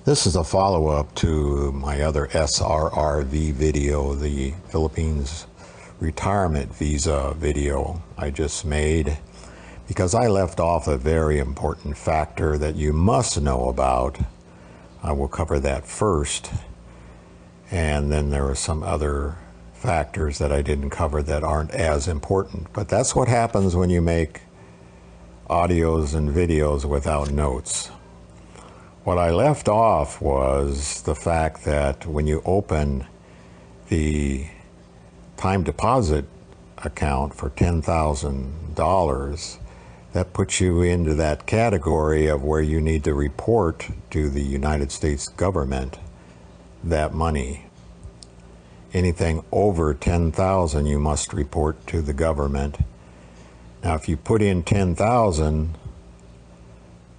This is a follow-up to my other SRRV video, the Philippines Retirement Visa video I just made, because I left off a very important factor that you must know about. I will cover that first, and then there are some other factors that I didn't cover that aren't as important. But that's what happens when you make audios and videos without notes. What I left off was the fact that when you open the time deposit account for $10,000, that puts you into that category of where you need to report to the United States government that money. Anything over $10,000 you must report to the government. Now if you put in $10,000,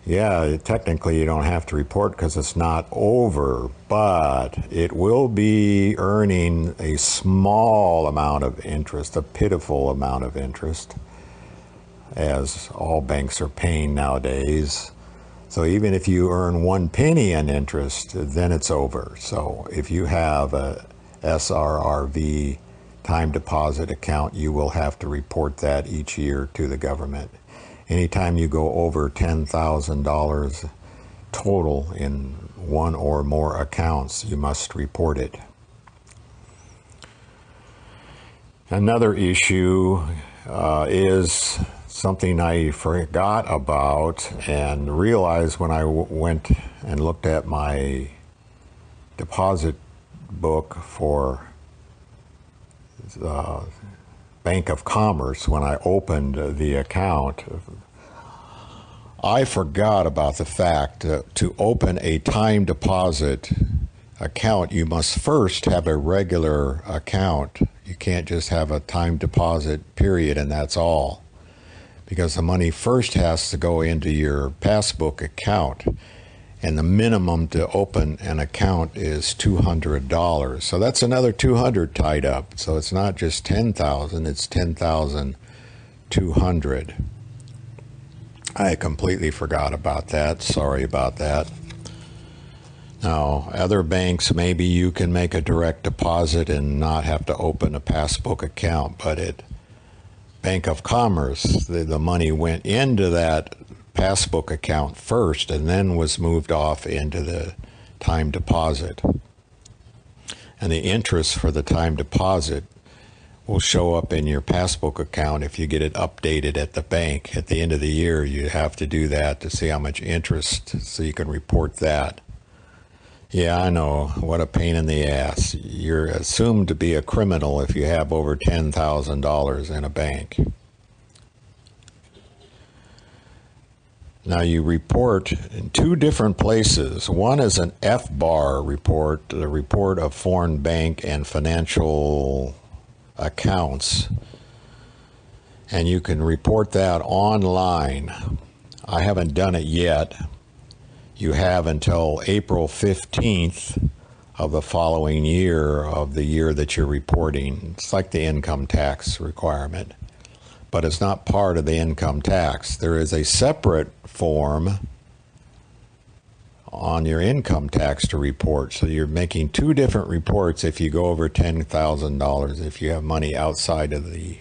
yeah, technically you don't have to report because it's not over, but it will be earning a small amount of interest, a pitiful amount of interest, as all banks are paying nowadays. So even if you earn 1 penny in interest, then it's over. So if you have a SRRV time deposit account, you will have to report that each year to the government. Anytime you go over $10,000 total in one or more accounts, you must report it. Another issue is something I forgot about and realized when I went and looked at my deposit book for Bank of Commerce. When I opened the account, I forgot about the fact that to open a time deposit account, you must first have a regular account. You can't just have a time deposit period and that's all, because the money first has to go into your passbook account, and the minimum to open an account is $200. So that's another $200 tied up. So it's not just $10,000, it's $10,200. I completely forgot about that. Sorry about that. Now, other banks, maybe you can make a direct deposit and not have to open a passbook account, but at Bank of Commerce, the money went into that passbook account first and then was moved off into the time deposit. And the interest for the time deposit will show up in your passbook account if you get it updated at the bank. At the end of the year, you have to do that to see how much interest, so you can report that. Yeah, I know, what a pain in the ass. You're assumed to be a criminal if you have over $10,000 in a bank. Now you report in two different places. One is an FBAR report, the report of foreign bank and financial accounts. And you can report that online. I haven't done it yet. You have until April 15th of the following year, of the year that you're reporting. It's like the income tax requirement, but it's not part of the income tax. There is a separate form on your income tax to report. So you're making two different reports if you go over $10,000, if you have money outside of the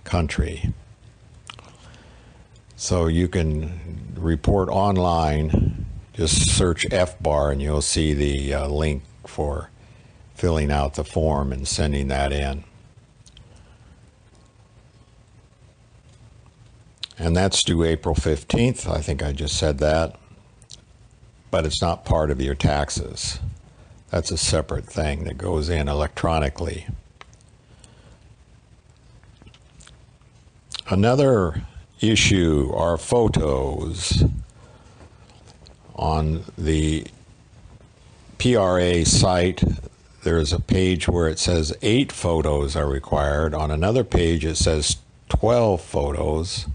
country. So you can report online, just search FBAR and you'll see the link for filling out the form and sending that in. And that's due April 15th. I think I just said that. But it's not part of your taxes. That's a separate thing that goes in electronically. Another issue are photos. On the PRA site, there's a page where it says 8 photos are required. On another page, it says 12 photos.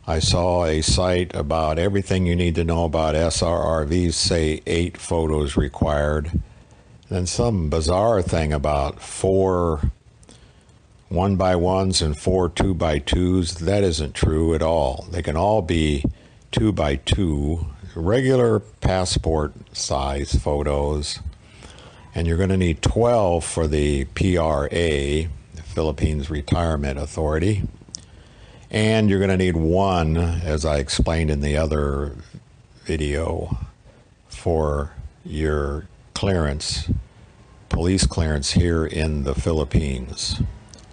I saw a site about everything you need to know about SRRVs say 8 photos required. Then some bizarre thing about 4 1x1s and 4 2x2s. That isn't true at all. They can all be 2x2. regular passport size photos, and you're going to need 12 for the PRA, the Philippines Retirement Authority, and you're going to need one, as I explained in the other video, for your clearance, police clearance here in the Philippines.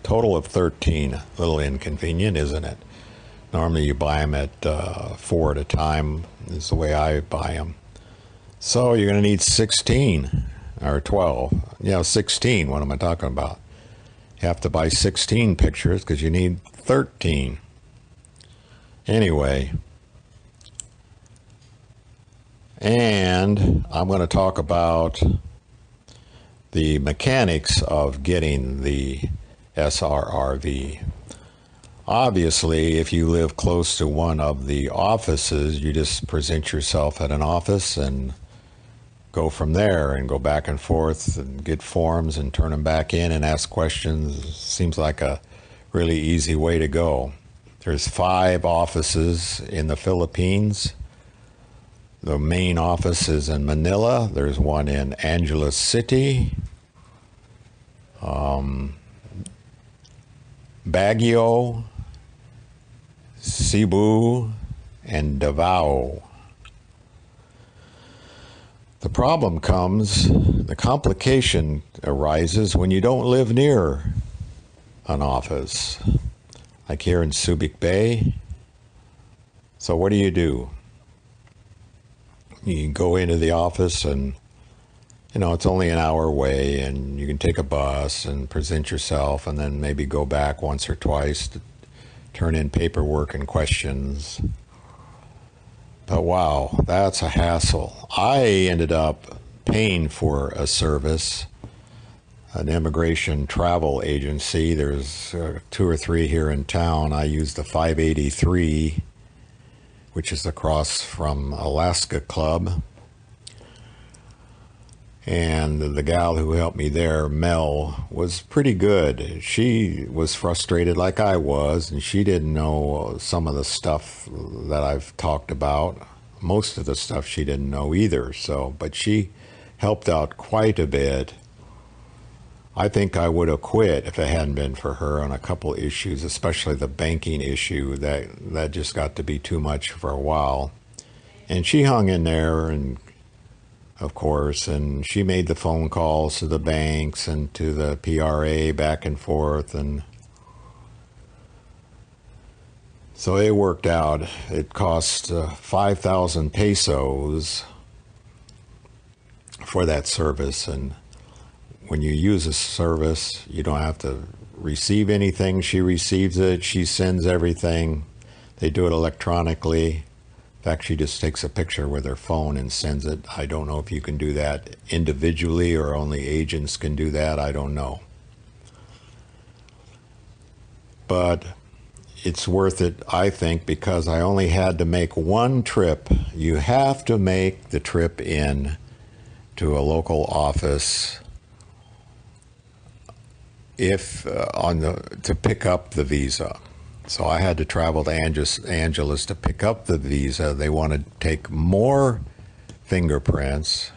Total of 13. A little inconvenient, isn't it? Normally you buy them at 4 at a time, is the way I buy them. So you're going to need 16 or 12. Yeah, 16, what am I talking about? You have to buy 16 pictures because you need 13. Anyway, and I'm going to talk about the mechanics of getting the SRRV. Obviously, if you live close to one of the offices, you just present yourself at an office and go from there and go back and forth and get forms and turn them back in and ask questions. Seems like a really easy way to go. There's 5 offices in the Philippines. The main office is in Manila. There's one in Angeles City, Baguio, Cebu, and Davao. The problem comes, the complication arises when you don't live near an office, like here in Subic Bay. So what do? You can go into the office and, it's only an hour away, and you can take a bus and present yourself and then maybe go back once or twice to turn in paperwork and questions. But wow, that's a hassle. I ended up paying for a service, an immigration travel agency. There's 2 or 3 here in town. I used the 583, which is across from Alaska Club. And the gal who helped me there, Mel, was pretty good. She was frustrated like I was, and she didn't know some of the stuff that I've talked about. Most of the stuff she didn't know either. But she helped out quite a bit. I think I would have quit if it hadn't been for her on a couple issues, especially the banking issue. That just got to be too much for a while. And she hung in there, and of course, and she made the phone calls to the banks and to the PRA back and forth, and so it worked out. It cost 5,000 pesos for that service, and when you use a service, you don't have to receive anything. She receives it, she sends everything. They do it electronically. In fact, she just takes a picture with her phone and sends it. I don't know if you can do that individually or only agents can do that. I don't know. But it's worth it, I think, because I only had to make one trip. You have to make the trip in to a local office to pick up the visa. So I had to travel to Angeles to pick up the visa. They want to take more fingerprints,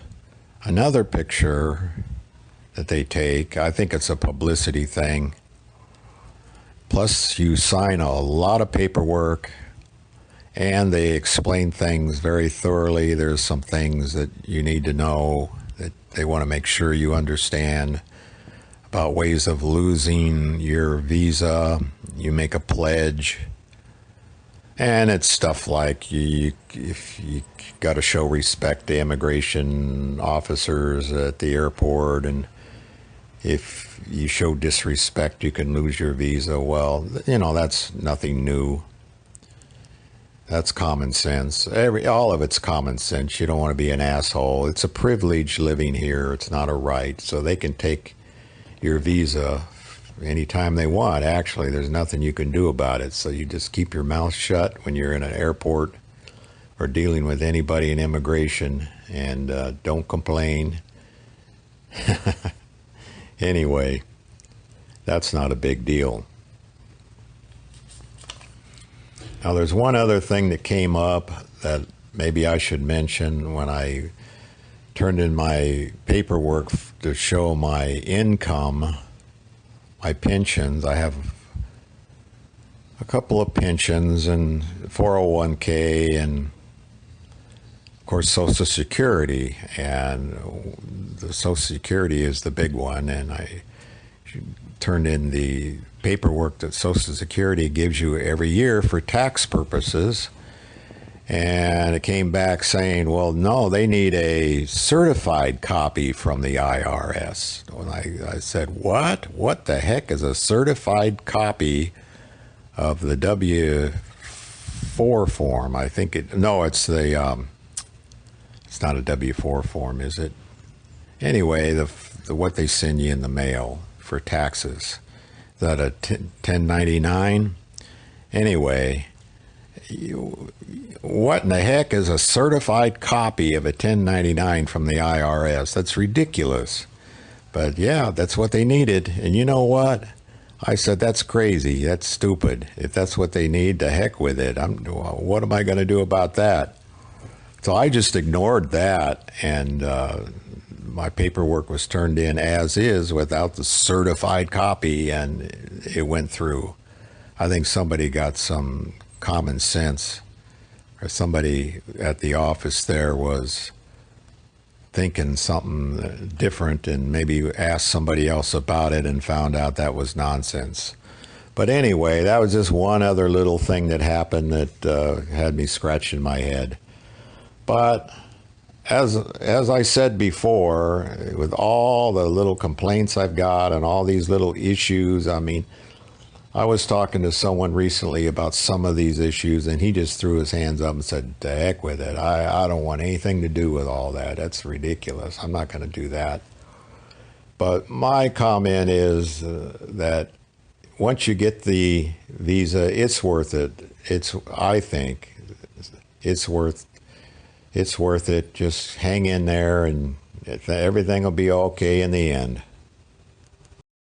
another picture that they take. I think it's a publicity thing. Plus, you sign a lot of paperwork, and they explain things very thoroughly. There's some things that you need to know that they want to make sure you understand about ways of losing your visa. You make a pledge, and it's stuff like if you got to show respect to immigration officers at the airport, and if you show disrespect, you can lose your visa. Well, that's nothing new. That's common sense. All of it's common sense. You don't want to be an asshole. It's a privilege living here. It's not a right. So they can take your visa anytime they want. Actually, there's nothing you can do about it. So you just keep your mouth shut when you're in an airport or dealing with anybody in immigration, and don't complain. Anyway, that's not a big deal. Now, there's one other thing that came up that maybe I should mention, when I turned in my paperwork to show my income, my pensions, I have a couple of pensions and 401k and of course Social Security, and the Social Security is the big one, and I turned in the paperwork that Social Security gives you every year for tax purposes, and it came back saying, well, no, they need a certified copy from the IRS. And I said, what the heck is a certified copy of the W-4 form? I think it's the it's not a W-4 form, is it? Anyway, the what they send you in the mail for taxes. Is that a 1099? Anyway, what in the heck is a certified copy of a 1099 from the IRS? That's ridiculous. But yeah, that's what they needed. And you know what? I said, that's crazy. That's stupid. If that's what they need, to heck with it. What am I going to do about that? So I just ignored that, and my paperwork was turned in as is without the certified copy, and it went through. I think somebody got some common sense, or somebody at the office there was thinking something different and maybe asked somebody else about it and found out that was nonsense. But anyway, that was just one other little thing that happened that had me scratching my head. But as I said before, with all the little complaints I've got and all these little issues, I mean, I was talking to someone recently about some of these issues, and he just threw his hands up and said, to heck with it. I don't want anything to do with all that. That's ridiculous. I'm not going to do that. But my comment is that once you get the visa, it's worth it. I think it's worth it. Just hang in there, and everything will be okay in the end.